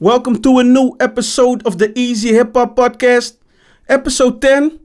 Welcome to a new episode of the Easy Hip Hop Podcast, episode 10.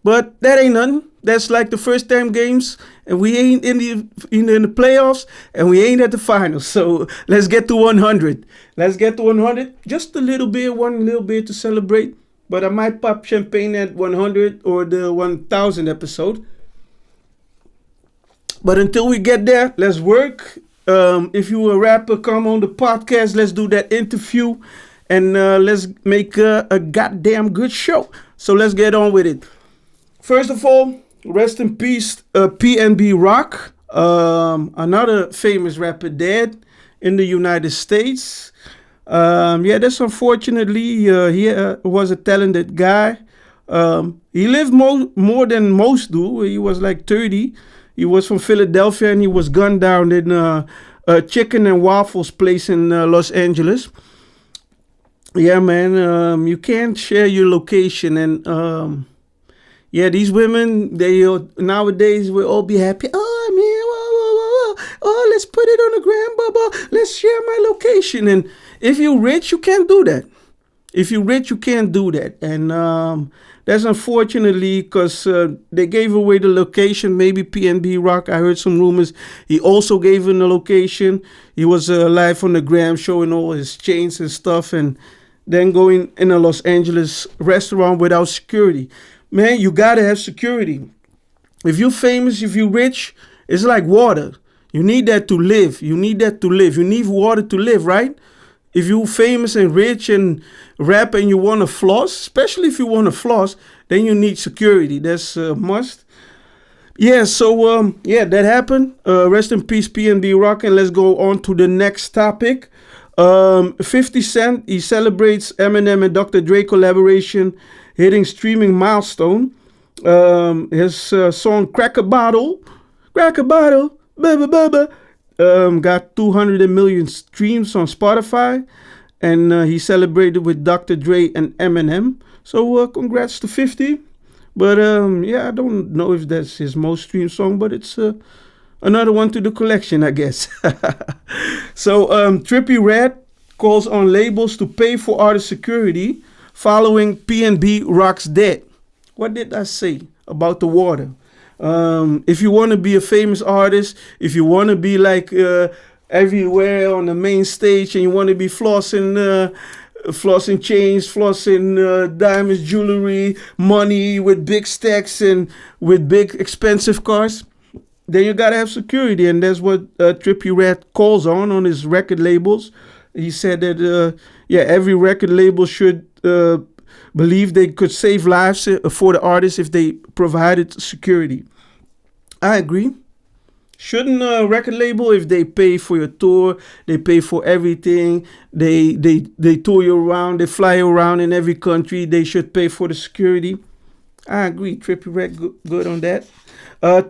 But that ain't nothing. That's like the first 10 games, and we ain't in the playoffs, and we ain't at the finals. So let's get to 100. Let's get to 100. Just a little bit, one little bit to celebrate. But I might pop champagne at 100 or the 1000 episode. But until we get there, let's work. If you a rapper, come on the podcast. Let's do that interview, and let's make a goddamn good show. So let's get on with it. First of all, rest in peace, PnB Rock, another famous rapper dead in the United States. That's unfortunately, he was a talented guy. He lived more than most do. He was like 30. He was from Philadelphia, and he was gunned down in a chicken and waffles place in Los Angeles. Yeah, man, you can't share your location. And these women, they nowadays will all be happy. Oh, man, oh, let's put it on the gram, bubba. Let's share my location. And if you're rich, you can't do that. If you're rich, you can't do that. And that's unfortunately because they gave away the location. Maybe PnB Rock, I heard some rumors. He also gave him the location. He was live on the gram showing all his chains and stuff. And then going in a Los Angeles restaurant without security. Man, you got to have security. If you're famous, if you're rich, it's like water. You need that to live. You need that to live. You need water to live, right? If you're famous and rich and rap and you want to floss, especially if you want to floss, then you need security. That's a must. Yeah, so that happened. Rest in peace, PnB Rock. And let's go on to the next topic. 50 Cent, he celebrates Eminem and Dr. Dre collaboration hitting streaming milestone. His song Crack a Bottle, Baba, got 200 million streams on Spotify, and he celebrated with Dr. Dre and Eminem. So congrats to 50. But I don't know if that's his most streamed song, but it's another one to the collection, I guess. So Trippie Redd calls on labels to pay for artist security following PnB Rock's death. What did I say about the water? If you want to be a famous artist, if you want to be like everywhere on the main stage, and you want to be flossing chains, flossing diamonds, jewelry, money with big stacks and with big expensive cars, then you gotta have security, and that's what Trippie Redd calls on his record labels. He said that every record label should believe they could save lives for the artists if they provided security. I agree. Shouldn't a record label, if they pay for your tour, they pay for everything, they tour you around, they fly you around in every country, they should pay for the security. I agree. Trippie Redd good on that.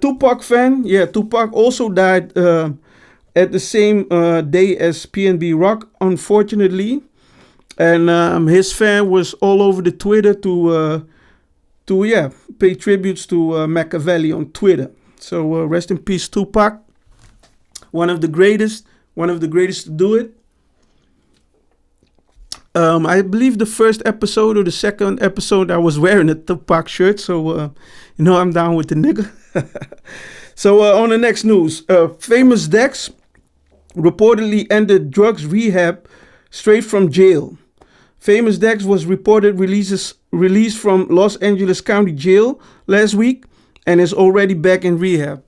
Tupac fan. Yeah, Tupac also died at the same day as PnB Rock, unfortunately. And his fan was all over the Twitter to pay tributes to Machiavelli on Twitter. So rest in peace, Tupac. One of the greatest to do it. I believe the first episode or the second episode I was wearing a Tupac shirt. So, I'm down with the nigga. So on the next news, Famous Dex reportedly ended drugs rehab straight from jail. Famous Dex was reported released from Los Angeles County Jail last week and is already back in rehab.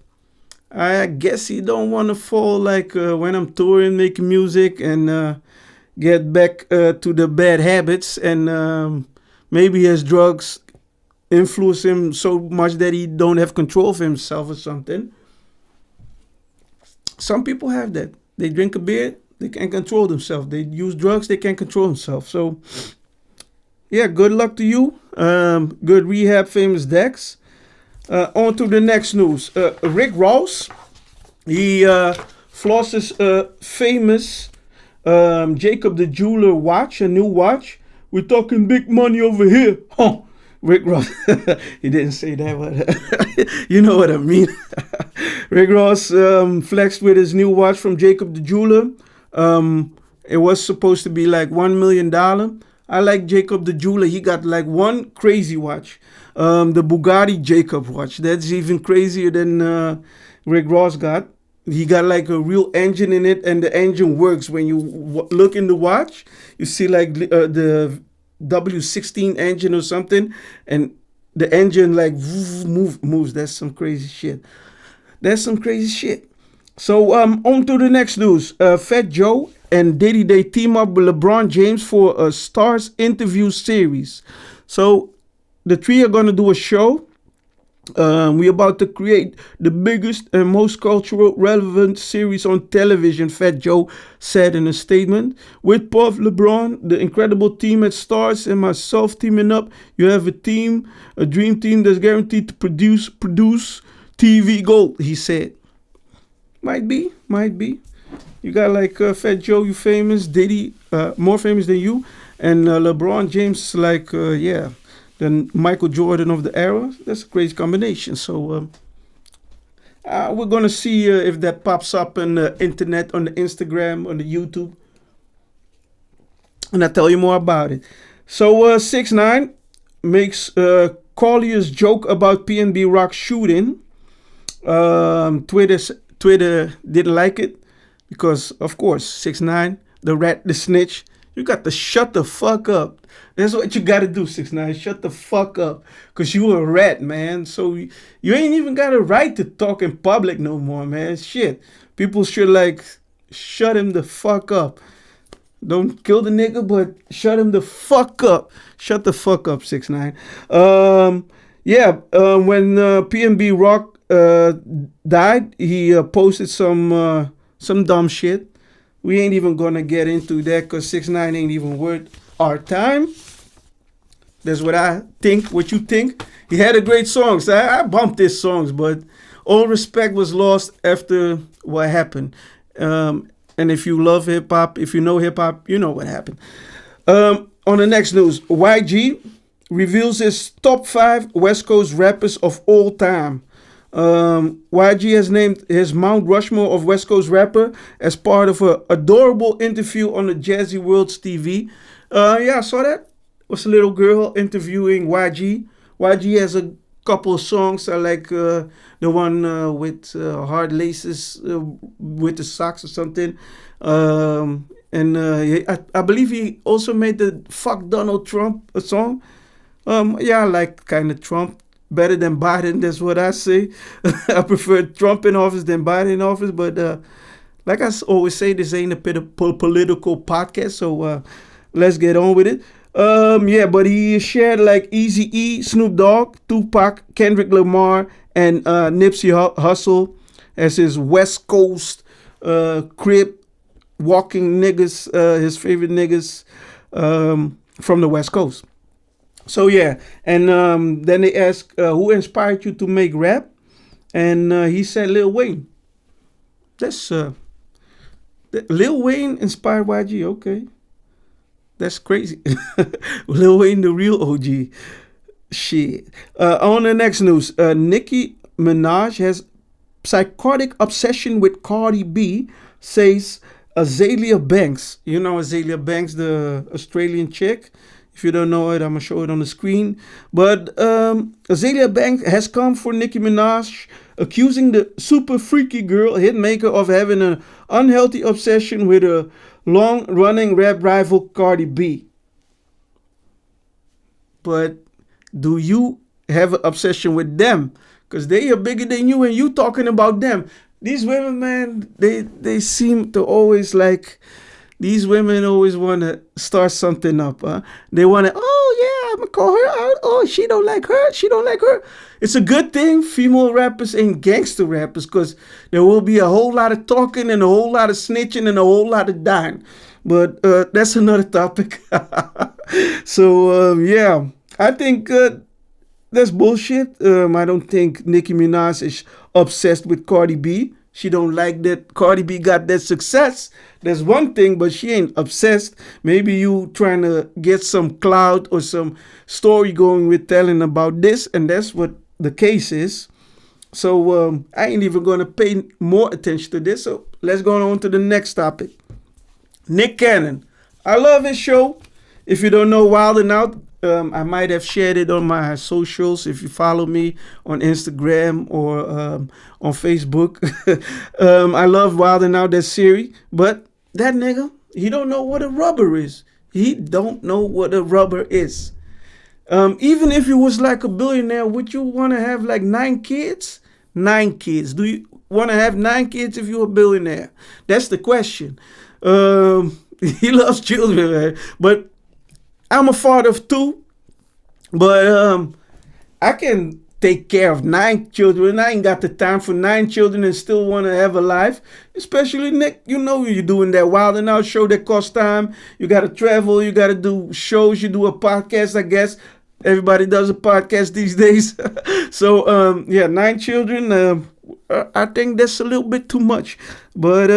I guess he don't want to fall like when I'm touring, making music, and get back to the bad habits, and maybe his drugs influence him so much that he don't have control of himself or something. Some people have that. They drink a beer, they can't control themselves. They use drugs, they can't control themselves. So, good luck to you. Good rehab, Famous Dex. On to the next news. Rick Ross, he flosses a famous Jacob the Jeweler watch, a new watch. We're talking big money over here. Huh. Rick Ross, he didn't say that, but you know what I mean. Rick Ross flexed with his new watch from Jacob the Jeweler. It was supposed to be like $1 million. I like Jacob the jeweler. He got like one crazy watch. The Bugatti Jacob watch. That's even crazier than Rick Ross got. He got like a real engine in it, and the engine works. When you look in the watch, you see like the W16 engine or something, and the engine like moves. That's some crazy shit. That's some crazy shit. So on to the next news. Fat Joe and Diddy, they team up with LeBron James for a Stars interview series. So the three are gonna do a show. We're about to create the biggest and most cultural relevant series on television, Fat Joe said in a statement. With Puff, LeBron, the incredible team at Stars, and myself teaming up, you have a team, a dream team that's guaranteed to produce TV gold, he said. Might be. You got like Fat Joe, you famous, Diddy, more famous than you, and LeBron James, like, than Michael Jordan of the era. That's a crazy combination. So we're going to see if that pops up on the internet, on the Instagram, on the YouTube. And I'll tell you more about it. So 6ix9ine makes Collier's joke about PnB Rock shooting. Twitter didn't like it because, of course, 6ix9ine, the rat, the snitch, you got to shut the fuck up. That's what you got to do, 6ix9ine. Shut the fuck up. Because you a rat, man. So you ain't even got a right to talk in public no more, man. Shit. People should, like, shut him the fuck up. Don't kill the nigga, but shut him the fuck up. Shut the fuck up, 6ix9ine. When PnB Rock died, he posted some dumb shit. We ain't even gonna get into that because 6ix9ine ain't even worth our time. That's what I think. What you think? He had a great song. So I bumped his songs, but all respect was lost after what happened. And if you love hip hop, if you know hip hop, you know what happened. On the next news, YG reveals his top 5 West Coast rappers of all time. YG has named his Mount Rushmore of West Coast rapper as part of an adorable interview on the Jazzy World's TV. I saw that. It was a little girl interviewing YG. YG has a couple of songs. I like the one with hard laces with the socks or something. I believe he also made the Fuck Donald Trump a song. I like kind of Trump. Better than Biden, that's what I say. I prefer Trump in office than Biden in office. But like I always say, this ain't a political podcast. So let's get on with it. But he shared like Eazy-E, Snoop Dogg, Tupac, Kendrick Lamar, and Nipsey Hussle as his West Coast crib walking niggas, his favorite niggas from the West Coast. So and then they asked, who inspired you to make rap? And he said Lil Wayne. That's Lil Wayne inspired YG. Okay, that's crazy. Lil Wayne, the real OG. Shit. On the next news, Nicki Minaj has psychotic obsession with Cardi B, says Azealia Banks. You know Azealia Banks, the Australian chick. If you don't know it, I'm going to show it on the screen. But Azealia Banks has come for Nicki Minaj, accusing the super freaky girl hitmaker of having an unhealthy obsession with a long-running rap rival Cardi B. But do you have an obsession with them? Because they are bigger than you and you talking about them. These women, man, they seem to always like... These women always want to start something up. They want to, I'm going to call her out. Oh, she don't like her. She don't like her. It's a good thing female rappers ain't gangster rappers because there will be a whole lot of talking and a whole lot of snitching and a whole lot of dying. But that's another topic. So, I think that's bullshit. I don't think Nicki Minaj is obsessed with Cardi B. She don't like that Cardi B got that success. That's one thing, but she ain't obsessed. Maybe you trying to get some clout or some story going with telling about this, and that's what the case is. So I ain't even going to pay more attention to this. So let's go on to the next topic. Nick Cannon. I love his show. If you don't know Wild 'N Out, I might have shared it on my socials. If you follow me on Instagram or on Facebook, I love Wild 'N Out, that series. But that nigga, he don't know what a rubber is. He don't know what a rubber is. Even if you was like a billionaire, would you want to have like 9 kids? 9 kids. Do you want to have 9 kids if you're a billionaire? That's the question. He loves children, man. But I'm a father of 2. But I can take care of 9 children. I ain't got the time for 9 children and still want to have a life. Especially Nick, you know you're doing that Wild 'N Out show that costs time. You got to travel. You got to do shows. You do a podcast, I guess. Everybody does a podcast these days. So, 9 children. I think that's a little bit too much. But,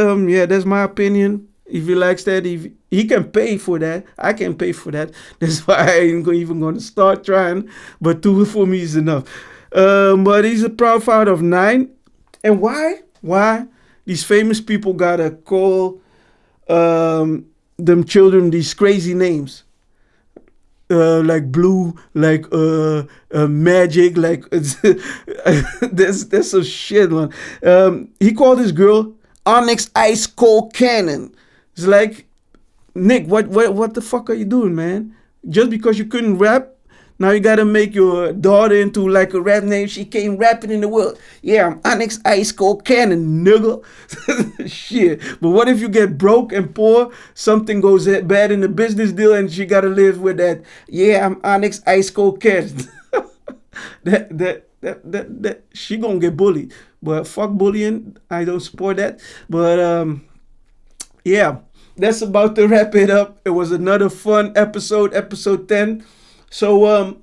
that's my opinion. If he likes that, if he can pay for that, I can pay for that. That's why I ain't even going to start trying. But 2 for me is enough. But he's a proud father of 9. And why? Why? These famous people got to call them children these crazy names. Like Blue, like Magic, like that's some shit, man. He called his girl Onyx Ice Cold Cannon. It's like, Nick, what the fuck are you doing, man? Just because you couldn't rap, now you gotta make your daughter into like a rap name. She came rapping in the world. Yeah, I'm Onyx Ice Cold Cannon, nigga. Shit. But what if you get broke and poor, something goes bad in the business deal, and she gotta live with that? Yeah, I'm Onyx Ice Cold Cannon. that she gonna get bullied. But fuck bullying. I don't support that. But that's about to wrap it up. It was another fun episode 10. So,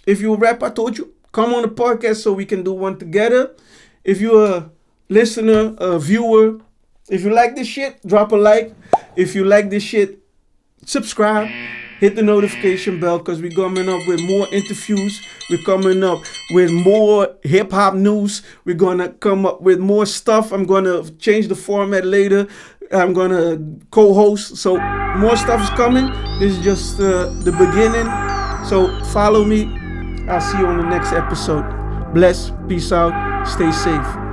if you're a rapper, I told you, come on the podcast so we can do one together. If you're a listener, a viewer, if you like this shit, drop a like. If you like this shit, subscribe. Hit the notification bell because we're coming up with more interviews. We're coming up with more hip-hop news. We're going to come up with more stuff. I'm going to change the format later. I'm going to co-host. So more stuff is coming. This is just the beginning. So follow me. I'll see you on the next episode. Bless. Peace out. Stay safe.